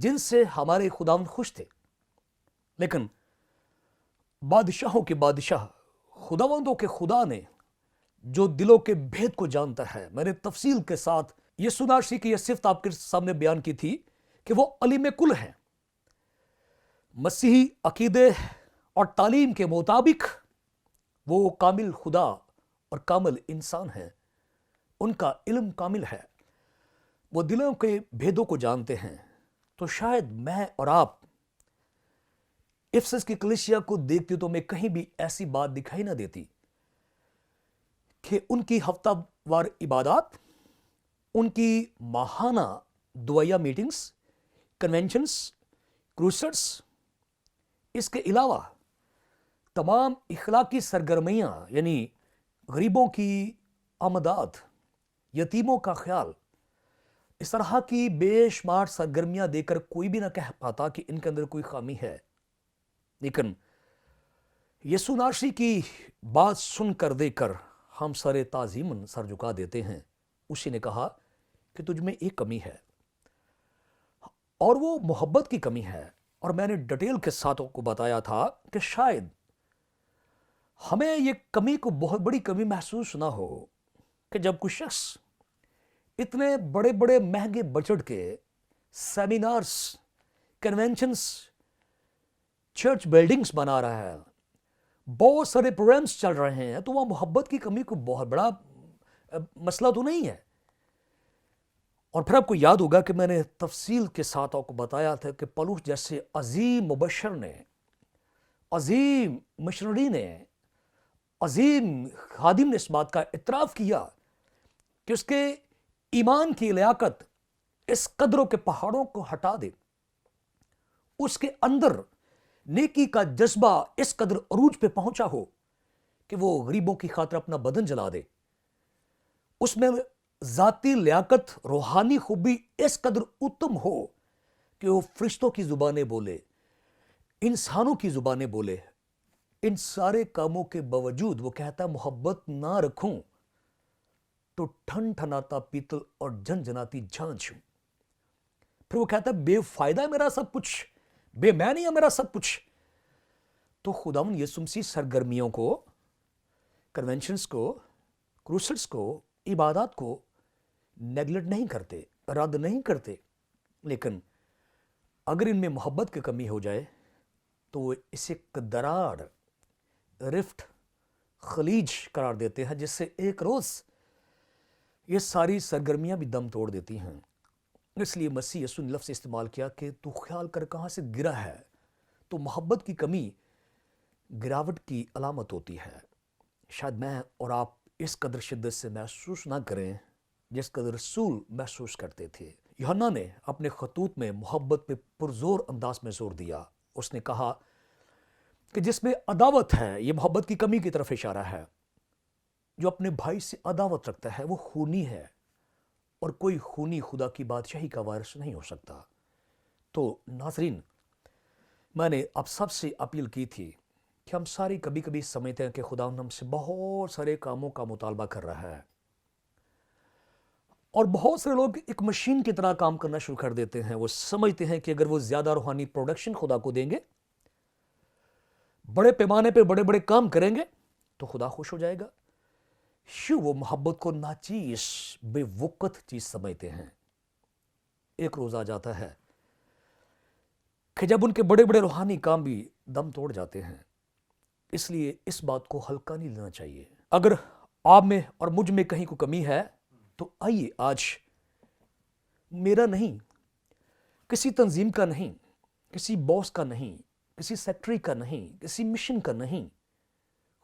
جن سے ہمارے خداوند خوش تھے. لیکن بادشاہوں کے بادشاہ خداوندوں کے خدا نے جو دلوں کے بھید کو جانتا ہے، میں نے تفصیل کے ساتھ یسوع ناصری کی یہ صفت آپ کے سامنے بیان کی تھی کہ وہ علیم کل ہیں. مسیحی عقیدے اور تعلیم کے مطابق وہ کامل خدا اور کامل انسان ہیں. ان کا علم کامل ہے، وہ دلوں کے بھیدوں کو جانتے ہیں. تو شاید میں اور آپ افسس کی کلیسیا کو دیکھتے تو میں کہیں بھی ایسی بات دکھائی نہ دیتی کہ ان کی ہفتہ وار عبادات، ان کی ماہانہ دعائیہ میٹنگز، کنونشنز، کروسٹس، اس کے علاوہ تمام اخلاقی سرگرمیاں، یعنی غریبوں کی آمداد، یتیموں کا خیال، اس طرح کی بے شمار سرگرمیاں دے کر کوئی بھی نہ کہہ پاتا کہ ان کے اندر کوئی خامی ہے. لیکن یسوع ناصری کی بات سن کر دے کر ہم سر تعظیماً سر جھکا دیتے ہیں. اسی نے کہا کہ تجھ میں ایک کمی ہے اور وہ محبت کی کمی ہے. اور میں نے ڈیٹیل کے ساتھ کو بتایا تھا کہ شاید ہمیں یہ کمی کو بہت بڑی کمی محسوس نہ ہو کہ جب کوئی شخص اتنے بڑے بڑے مہنگے بجٹ کے سیمینارز، کنونشنز، چرچ بلڈنگز بنا رہا ہے، بہت سارے پروگرامز چل رہے ہیں، تو وہاں محبت کی کمی کو بہت بڑا مسئلہ تو نہیں ہے. اور پھر آپ کو یاد ہوگا کہ میں نے تفصیل کے ساتھ آپ کو بتایا تھا کہ پولس جیسے عظیم مبشر نے، عظیم مشنری نے، عظیم خادم نے اس بات کا اعتراف کیا کہ اس کے ایمان کی لیاقت اس قدروں کے پہاڑوں کو ہٹا دے. اس کے اندر نیکی کا جذبہ اس قدر عروج پہ پہنچا ہو کہ وہ غریبوں کی خاطر اپنا بدن جلا دے. اس میں ذاتی لیاقت، روحانی خوبی اس قدر اتم ہو کہ وہ فرشتوں کی زبانیں بولے، انسانوں کی زبانیں بولے. ان سارے کاموں کے باوجود وہ کہتا محبت نہ رکھوں تو ٹھن ٹھناتا پیتل اور جن جناتی جھانجھ ہوں. پھر وہ کہتا ہے بے فائدہ ہے میرا سب کچھ، بے معنی ہے میرا سب کچھ. تو خداوند یسوع مسیح سرگرمیوں کو، کنونشنز کو، کروسٹس کو، عبادات کو نیگلیکٹ نہیں کرتے، رد نہیں کرتے. لیکن اگر ان میں محبت کی کمی ہو جائے تو وہ اسے دراڑ، رفٹ، خلیج قرار دیتے ہیں، جس سے ایک روز یہ ساری سرگرمیاں بھی دم توڑ دیتی ہیں. اس لیے مسیح یسوع نے لفظ استعمال کیا کہ تو خیال کر کہاں سے گرا ہے. تو محبت کی کمی گراوٹ کی علامت ہوتی ہے. شاید میں اور آپ اس قدر شدت سے محسوس نہ کریں جس قدر رسول محسوس کرتے تھے. یوحنا نے اپنے خطوط میں محبت پہ پرزور انداز میں زور دیا. اس نے کہا کہ جس میں عداوت ہے، یہ محبت کی کمی کی طرف اشارہ ہے. جو اپنے بھائی سے عداوت رکھتا ہے وہ خونی ہے، اور کوئی خونی خدا کی بادشاہی کا وارث نہیں ہو سکتا. تو ناظرین، میں نے آپ سب سے اپیل کی تھی کہ ہم سارے کبھی کبھی سمجھتے ہیں کہ خدا ہم سے بہت سارے کاموں کا مطالبہ کر رہا ہے، اور بہت سارے لوگ ایک مشین کی طرح کام کرنا شروع کر دیتے ہیں. وہ سمجھتے ہیں کہ اگر وہ زیادہ روحانی پروڈکشن خدا کو دیں گے، بڑے پیمانے پہ بڑے بڑے کام کریں گے تو خدا خوش ہو جائے گا. وہ محبت کو ناچیز، بے وقت چیز سمجھتے ہیں. ایک روز آ جاتا ہے کہ جب ان کے بڑے بڑے روحانی کام بھی دم توڑ جاتے ہیں. اس لیے اس بات کو ہلکا نہیں لینا چاہیے. اگر آپ میں اور مجھ میں کہیں کو کمی ہے تو آئیے آج میرا نہیں، کسی تنظیم کا نہیں، کسی باس کا نہیں، کسی سیکٹری کا نہیں، کسی مشن کا نہیں،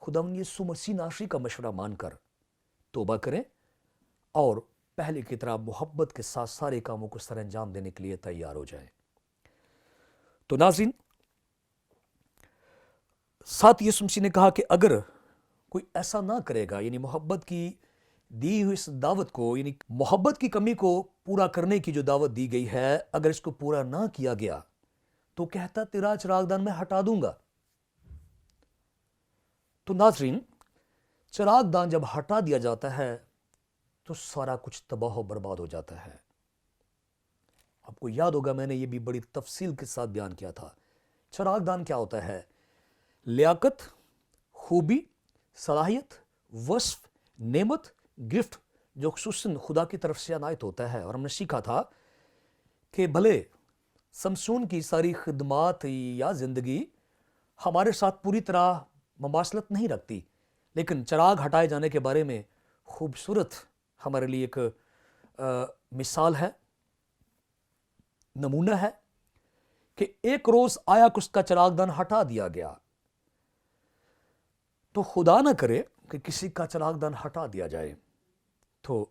خداوند یسوع مسیح ناصری کا مشورہ مان کر توبہ کریں اور پہلے کی طرح محبت کے ساتھ سارے کاموں کو سر انجام دینے کے لیے تیار ہو جائیں. تو ناظرین، ساتھ یسوع مسیح نے کہا کہ اگر کوئی ایسا نہ کرے گا، یعنی محبت کی دی ہوئی اس دعوت کو، یعنی محبت کی کمی کو پورا کرنے کی جو دعوت دی گئی ہے، اگر اس کو پورا نہ کیا گیا تو کہتا تیرا چراغدان میں ہٹا دوں گا. تو ناظرین، چراغ دان جب ہٹا دیا جاتا ہے تو سارا کچھ تباہ و برباد ہو جاتا ہے. آپ کو یاد ہوگا میں نے یہ بھی بڑی تفصیل کے ساتھ بیان کیا تھا. چراغ دان کیا ہوتا ہے؟ لیاقت، خوبی، صلاحیت، وصف، نعمت، گفٹ جو خصوصاً خدا کی طرف سے عنایت ہوتا ہے. اور ہم نے سیکھا تھا کہ بھلے سمسون کی ساری خدمات یا زندگی ہمارے ساتھ پوری طرح مماثلت نہیں رکھتی، لیکن چراغ ہٹائے جانے کے بارے میں خوبصورت ہمارے لیے ایک مثال ہے، نمونہ ہے کہ ایک روز آیا کہ اس کا چراغ دان ہٹا دیا گیا. تو خدا نہ کرے کہ کسی کا چراغ دان ہٹا دیا جائے. تو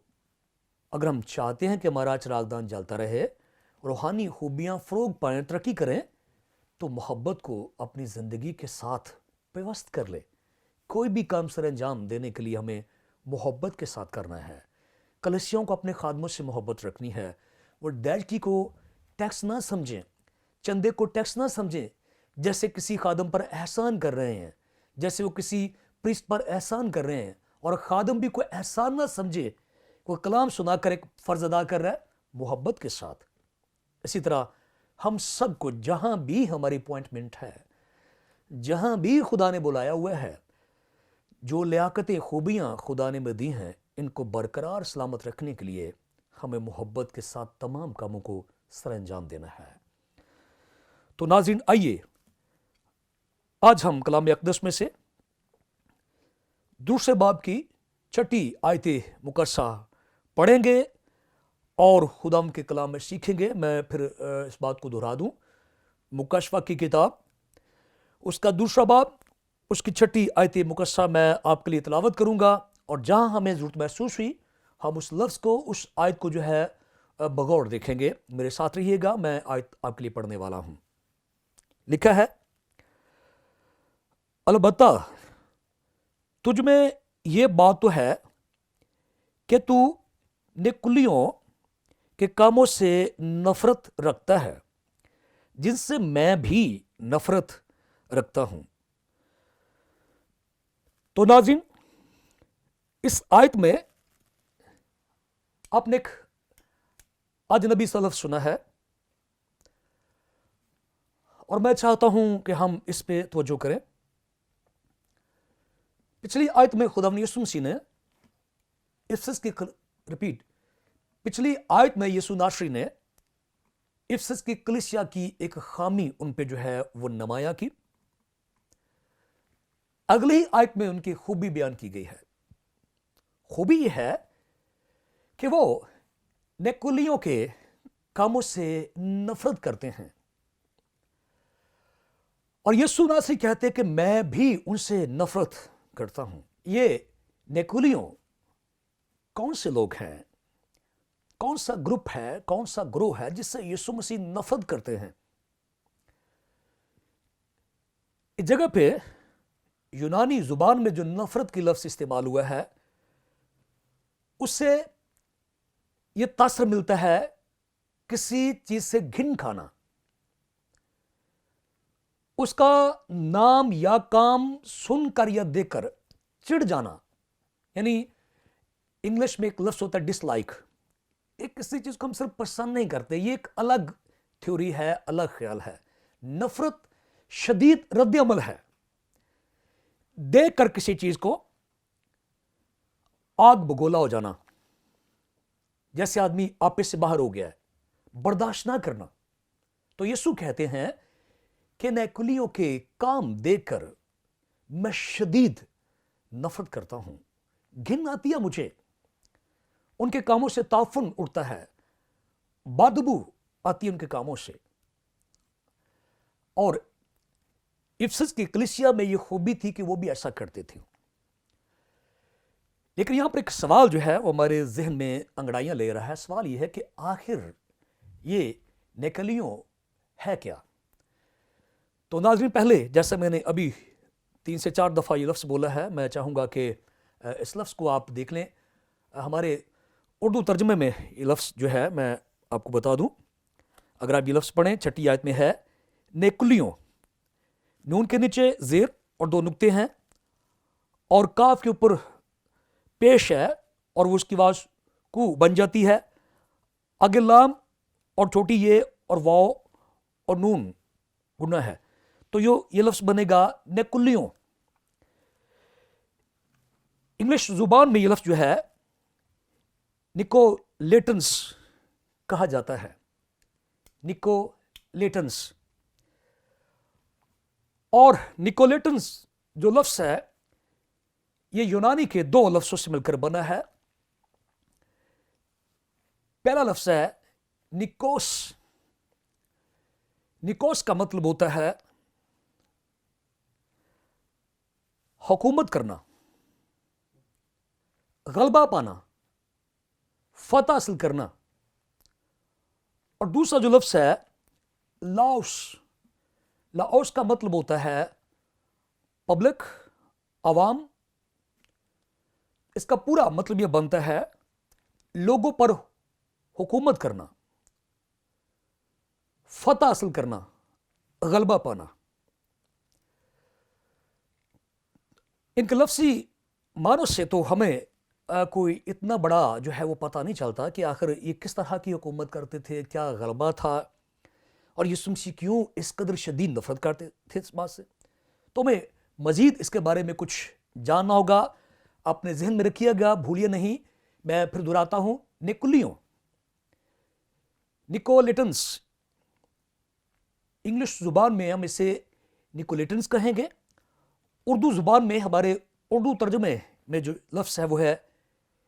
اگر ہم چاہتے ہیں کہ ہمارا چراغ دان جلتا رہے، روحانی خوبیاں فروغ پائیں، ترقی کریں، تو محبت کو اپنی زندگی کے ساتھ پیوست کر لے. کوئی بھی کام سر انجام دینے کے لیے ہمیں محبت کے ساتھ کرنا ہے. کلیسیوں کو اپنے خادموں سے محبت رکھنی ہے. وہ ادائیگی کو ٹیکس نہ سمجھیں، چندے کو ٹیکس نہ سمجھیں، جیسے کسی خادم پر احسان کر رہے ہیں، جیسے وہ کسی پریسٹ پر احسان کر رہے ہیں. اور خادم بھی کوئی احسان نہ سمجھے، کوئی کلام سنا کر ایک فرض ادا کر رہا ہے، محبت کے ساتھ. اسی طرح ہم سب کو جہاں بھی ہماری اپوائنٹمنٹ ہے، جہاں بھی خدا نے بلایا ہوا ہے، جو لیاقتیں خوبیاں خدا نے میں دی ہیں، ان کو برقرار سلامت رکھنے کے لیے ہمیں محبت کے ساتھ تمام کاموں کو سر انجام دینا ہے. تو ناظرین، آئیے آج ہم کلام اقدس میں سے دوسرے باب کی 6 آیت مقدسہ پڑھیں گے اور خدا کے کلام میں سیکھیں گے. میں پھر اس بات کو دہرا دوں، مکاشفہ کی کتاب اس کا دوسرا باب، اس کی 6 آیت مقدسہ میں آپ کے لیے تلاوت کروں گا، اور جہاں ہمیں ضرورت محسوس ہوئی ہم اس لفظ کو، اس آیت کو جو ہے بغور دیکھیں گے. میرے ساتھ رہیے گا، میں آیت آپ کے لیے پڑھنے والا ہوں. لکھا ہے، البتہ تجھ میں یہ بات تو ہے کہ تو نکلیوں کے کاموں سے نفرت رکھتا ہے، جن سے میں بھی نفرت رکھتا ہوں. تو ناظرین، اس آیت میں آپ نے ایک اجنبی سا لفظ سنا ہے، اور میں چاہتا ہوں کہ ہم اس پہ توجہ کریں. پچھلی آیت میں خدا یسوع مسیح نے افسس کی پچھلی آیت میں یسوع ناصری نے افسس کی کلیسیا کی ایک خامی ان پہ جو ہے وہ نمایاں کی. اگلی آیت میں ان کی خوبی بیان کی گئی ہے. خوبی یہ ہے کہ وہ نیکولیوں کے کاموں سے نفرت کرتے ہیں، اور یسوع ناصری کہتے کہ میں بھی ان سے نفرت کرتا ہوں. یہ نیکولیوں کون سے لوگ ہیں؟ کون سا گروپ ہے، کون سا گروہ ہے جس سے یسوع مسیح نفرت کرتے ہیں؟ اس جگہ پہ یونانی زبان میں جو نفرت کی لفظ استعمال ہوا ہے، اس سے یہ تاثر ملتا ہے کسی چیز سے گھن کھانا، اس کا نام یا کام سن کر یا دیکھ کر چڑ جانا. یعنی انگلش میں ایک لفظ ہوتا ہے ڈس لائک. ایک کسی چیز کو ہم صرف پسند نہیں کرتے، یہ ایک الگ تھیوری ہے، الگ خیال ہے. نفرت شدید رد عمل ہے. دیکھ کر کسی چیز کو آگ بگولا ہو جانا، جیسے آدمی آپے سے باہر ہو گیا ہے، برداشت نہ کرنا. تو یسوع کہتے ہیں کہ نیکولیوں کے کام دیکھ کر میں شدید نفرت کرتا ہوں، گھن آتی ہے مجھے. ان کے کاموں سے تعفن اٹھتا ہے، بدبو آتی ہے ان کے کاموں سے. اور افسس کی کلیسیا میں یہ خوبی تھی کہ وہ بھی ایسا کرتے تھے. لیکن یہاں پر ایک سوال جو ہے وہ ہمارے ذہن میں انگڑائیاں لے رہا ہے. سوال یہ ہے کہ آخر یہ نیکلیوں ہے کیا؟ تو ناظرین، پہلے جیسا میں نے ابھی 3 سے 4 دفعہ یہ لفظ بولا ہے، میں چاہوں گا کہ اس لفظ کو آپ دیکھ لیں. ہمارے اردو ترجمے میں یہ لفظ جو ہے میں آپ کو بتا دوں. اگر آپ یہ لفظ پڑھیں، 6 آیت میں ہے نیکلیوں، نون کے نیچے زیر اور 2 نقطے ہیں، اور کاف کے اوپر پیش ہے، اور وہ اس کی آواز کو بن جاتی ہے. آگے لام اور چھوٹی یہ اور واو اور نون گنا ہے تو یہ لفظ بنے گا نیکولیوں. انگلش زبان میں یہ لفظ جو ہے نکولیٹنس کہا جاتا ہے. نکولیٹنس. اور نکولیٹنس جو لفظ ہے یہ یونانی کے دو لفظوں سے مل کر بنا ہے. پہلا لفظ ہے نکوس. نکوس کا مطلب ہوتا ہے حکومت کرنا، غلبہ پانا، فتح حاصل کرنا. اور دوسرا جو لفظ ہے لاؤس. لاؤس کا مطلب ہوتا ہے پبلک، عوام. اس کا پورا مطلب یہ بنتا ہے لوگوں پر حکومت کرنا، فتح حاصل کرنا، غلبہ پانا. ان کے لفظی معنوں سے تو ہمیں کوئی اتنا بڑا جو ہے وہ پتہ نہیں چلتا کہ آخر یہ کس طرح کی حکومت کرتے تھے، کیا غلبہ تھا، اور یسوع مسیح کیوں اس قدر شدید نفرت کرتے تھے اس بات سے. تو ہمیں مزید اس کے بارے میں کچھ جاننا ہوگا. اپنے ذہن میں رکھیے گا، بھولیے نہیں. میں پھر دہراتا ہوں، نیکولیوں، نکولیٹنس. انگلش زبان میں ہم اسے نکولیٹنس کہیں گے. اردو زبان میں ہمارے اردو ترجمے میں جو لفظ ہے وہ ہے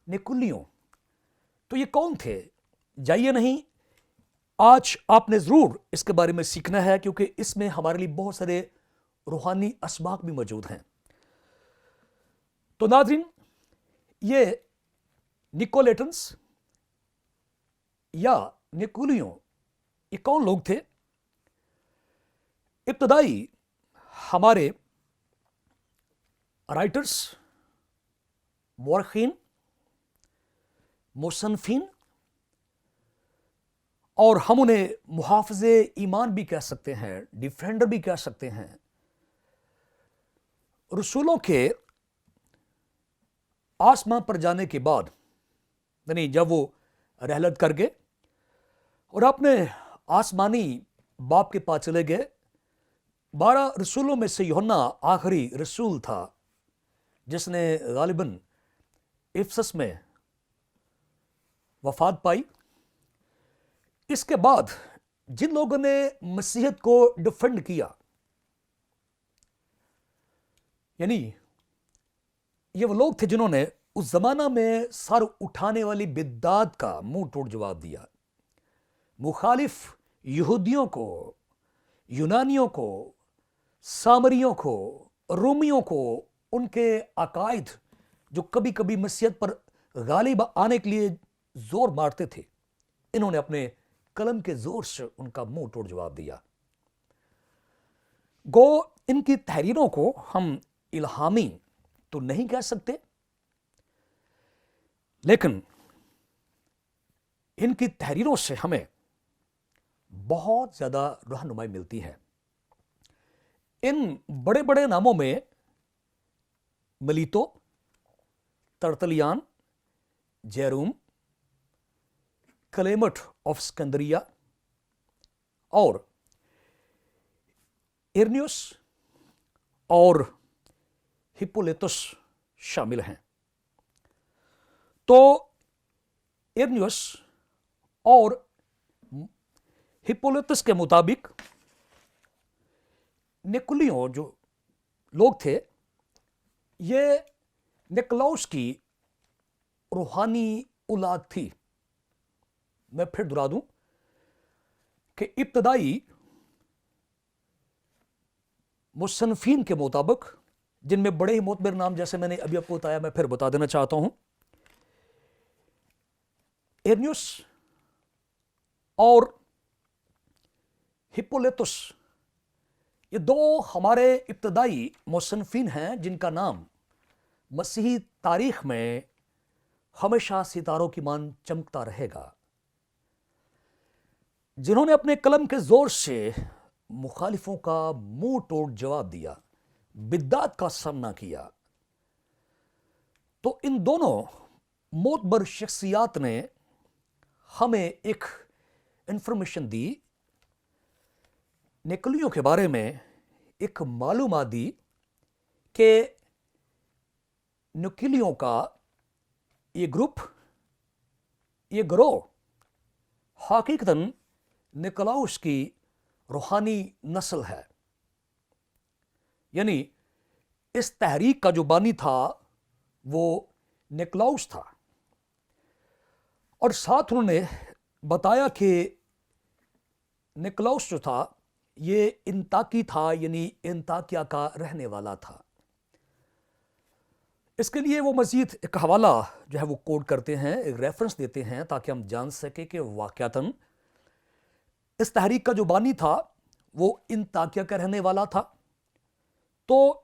نیکولیوں. تو یہ کون تھے؟ جائیے نہیں، آج آپ نے ضرور اس کے بارے میں سیکھنا ہے کیونکہ اس میں ہمارے لیے بہت سارے روحانی اسباق بھی موجود ہیں. تو ناظرین، یہ نکولیٹنس یا نیکولیوں یہ کون لوگ تھے؟ ابتدائی ہمارے رائٹرز، مورخین، مصنفین، اور ہم انہیں محافظ ایمان بھی کہہ سکتے ہیں، ڈیفینڈر بھی کہہ سکتے ہیں، رسولوں کے آسمان پر جانے کے بعد، یعنی جب وہ رحلت کر گئے اور اپنے آسمانی باپ کے پاس چلے گئے. 12 رسولوں میں سے یوحنا آخری رسول تھا جس نے غالباً افسس میں وفات پائی. اس کے بعد جن لوگوں نے مسیحیت کو ڈیفینڈ کیا، یعنی یہ وہ لوگ تھے جنہوں نے اس زمانہ میں سر اٹھانے والی بدعات کا منہ توڑ جواب دیا. مخالف یہودیوں کو، یونانیوں کو، سامریوں کو، رومیوں کو، ان کے عقائد جو کبھی کبھی مسیحیت پر غالب آنے کے لیے زور مارتے تھے، انہوں نے اپنے قلم کے زور سے ان کا منہ توڑ جواب دیا. گو ان کی تحریروں کو ہم الہامی تو نہیں کہہ سکتے، لیکن ان کی تحریروں سے ہمیں بہت زیادہ رہنمائی ملتی ہے. ان بڑے بڑے ناموں میں ملیتو، ترتلیان، جیروم، کلیمٹ آف اسکندریہ اور ارنیوس اور ہپولیتس شامل ہیں. تو ارنیوس اور ہپولیتس کے مطابق نیکولیوں جو لوگ تھے یہ نکلاؤس کی روحانی اولاد تھی. میں پھر دہرا دوں کہ ابتدائی مصنفین کے مطابق، جن میں بڑے ہی معتبر نام جیسے میں نے ابھی آپ کو بتایا، میں پھر بتا دینا چاہتا ہوں، ارنیوس اور ہپولیتس، یہ دو ہمارے ابتدائی مصنفین ہیں جن کا نام مسیحی تاریخ میں ہمیشہ ستاروں کی مان چمکتا رہے گا، جنہوں نے اپنے قلم کے زور سے مخالفوں کا منہ توڑ جواب دیا، بدعت کا سامنا کیا. تو ان دونوں معتبر شخصیات نے ہمیں ایک انفارمیشن دی, نکلیوں کے بارے میں ایک معلومات دی کہ نکلیوں کا یہ گروپ, یہ گروہ حقیقتاً نکلاؤس کی روحانی نسل ہے. یعنی اس تحریک کا جو بانی تھا وہ نکلاؤس تھا, اور ساتھ انہوں نے بتایا کہ نکلاؤس جو تھا یہ انطاکی تھا, یعنی انطاکیہ کا رہنے والا تھا. اس کے لیے وہ مزید ایک حوالہ جو ہے وہ کوٹ کرتے ہیں, ایک ریفرنس دیتے ہیں تاکہ ہم جان سکیں کہ واقعتاً اس تحریک کا جو بانی تھا وہ انطاکیہ کا رہنے والا تھا. تو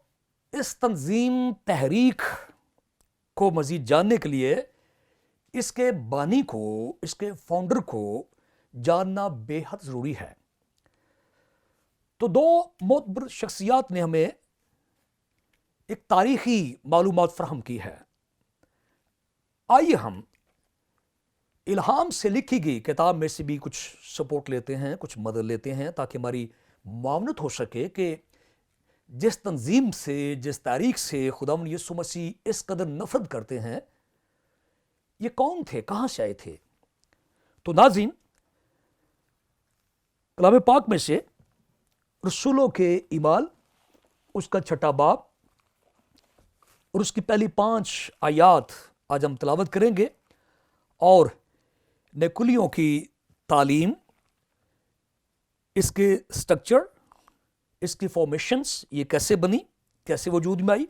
اس تنظیم تحریک کو مزید جاننے کے لیے اس کے بانی کو, اس کے فاؤنڈر کو جاننا بے حد ضروری ہے. تو دو معتبر شخصیات نے ہمیں ایک تاریخی معلومات فراہم کی ہے. آئیے ہم الہام سے لکھی گئی کتاب میں سے بھی کچھ سپورٹ لیتے ہیں, کچھ مدد لیتے ہیں, تاکہ ہماری معاونت ہو سکے کہ جس تنظیم سے, جس تاریخ سے خداوند یسوع مسیح اس قدر نفرت کرتے ہیں, یہ کون تھے, کہاں سے آئے تھے. تو ناظرین, کلام پاک میں سے رسولوں کے اعمال اس کا 6 باب اور اس کی پہلی 5 آیات آج ہم تلاوت کریں گے, اور نکلیوں کی تعلیم, اس کے سٹرکچر, اس کی فارمیشنز, یہ کیسے بنی, کیسے وجود میں آئی,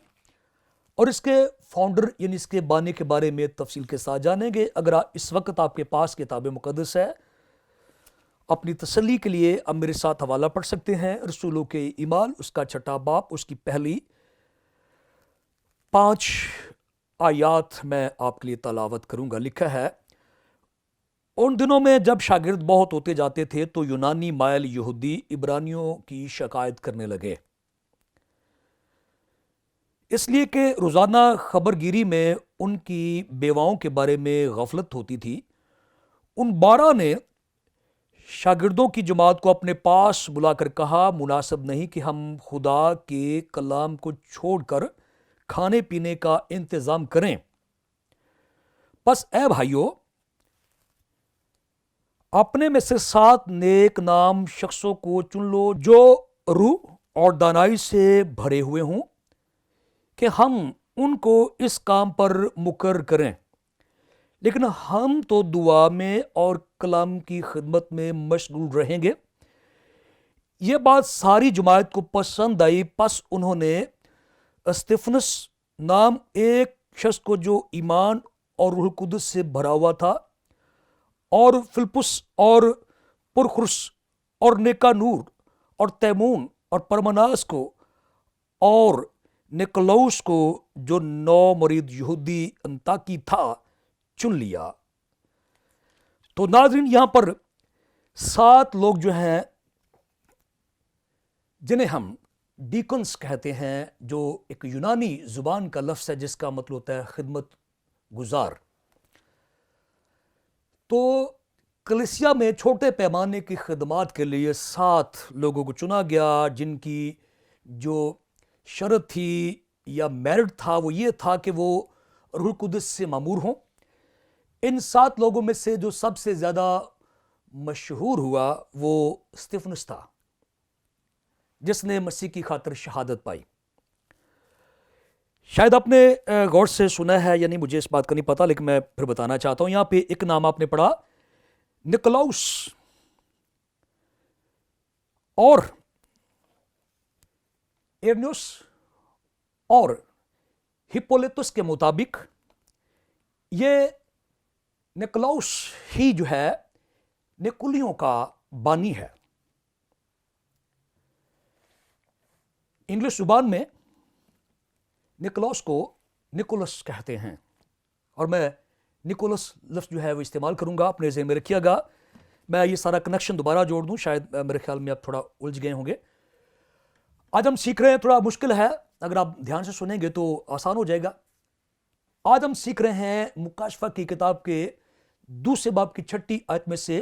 اور اس کے فاؤنڈر یعنی اس کے بانی کے بارے میں تفصیل کے ساتھ جانیں گے. اگر اس وقت آپ کے پاس کتاب مقدس ہے, اپنی تسلی کے لیے اب میرے ساتھ حوالہ پڑھ سکتے ہیں. رسولوں کے اعمال اس کا 6 باب اس کی پہلی 5 آیات میں آپ کے لیے تلاوت کروں گا. لکھا ہے, ان دنوں میں جب شاگرد بہت ہوتے جاتے تھے تو یونانی مائل یہودی عبرانیوں کی شکایت کرنے لگے, اس لیے کہ روزانہ خبر گیری میں ان کی بیواؤں کے بارے میں غفلت ہوتی تھی. ان 12 نے شاگردوں کی جماعت کو اپنے پاس بلا کر کہا, مناسب نہیں کہ ہم خدا کے کلام کو چھوڑ کر کھانے پینے کا انتظام کریں. پس اے بھائیو, اپنے میں سے 7 نیک نام شخصوں کو چن لو جو روح اور دانائی سے بھرے ہوئے ہوں, کہ ہم ان کو اس کام پر مقرر کریں. لیکن ہم تو دعا میں اور کلام کی خدمت میں مشغول رہیں گے. یہ بات ساری جماعت کو پسند آئی. پس انہوں نے استفنس نام ایک شخص کو جو ایمان اور روح القدس سے بھرا ہوا تھا, اور فلپس اور پرخرس اور نیکانور اور تیمون اور پرمناس کو, اور نکلاؤس کو جو نو مرید یہودی انطاکی تھا, چن لیا. تو ناظرین, یہاں پر 7 لوگ جو ہیں جنہیں ہم ڈیکنز کہتے ہیں, جو ایک یونانی زبان کا لفظ ہے جس کا مطلب ہوتا ہے خدمت گزار. تو کلیسیا میں چھوٹے پیمانے کی خدمات کے لیے 7 لوگوں کو چنا گیا, جن کی جو شرط تھی یا میرٹ تھا وہ یہ تھا کہ وہ روح القدس سے معمور ہوں. ان 7 لوگوں میں سے جو سب سے زیادہ مشہور ہوا وہ استفنس تھا, جس نے مسیح کی خاطر شہادت پائی. شاید آپ نے غور سے سنا ہے, یعنی مجھے اس بات کا نہیں پتا, لیکن میں پھر بتانا چاہتا ہوں. یہاں پہ ایک نام آپ نے پڑھا, نکلاؤس, اور ایرنیوس اور ہپولیتس کے مطابق یہ نکلاؤس ہی جو ہے نکلیوں کا بانی ہے. انگلش زبان میں نکلاؤس کو نکولس کہتے ہیں, اور میں نکولس لفظ جو ہے وہ استعمال کروں گا, اپنے ذہن میں رکھیے گا. میں یہ سارا کنیکشن دوبارہ جوڑ دوں, شاید میرے خیال میں آپ تھوڑا الجھ گئے ہوں گے. آج ہم سیکھ رہے ہیں, تھوڑا مشکل ہے, اگر آپ دھیان سے سنیں گے تو آسان ہو جائے گا. آج ہم سیکھ رہے ہیں مکاشفہ کی کتاب کے 2 باب کی 6 آیت میں سے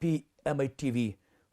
PMI TV।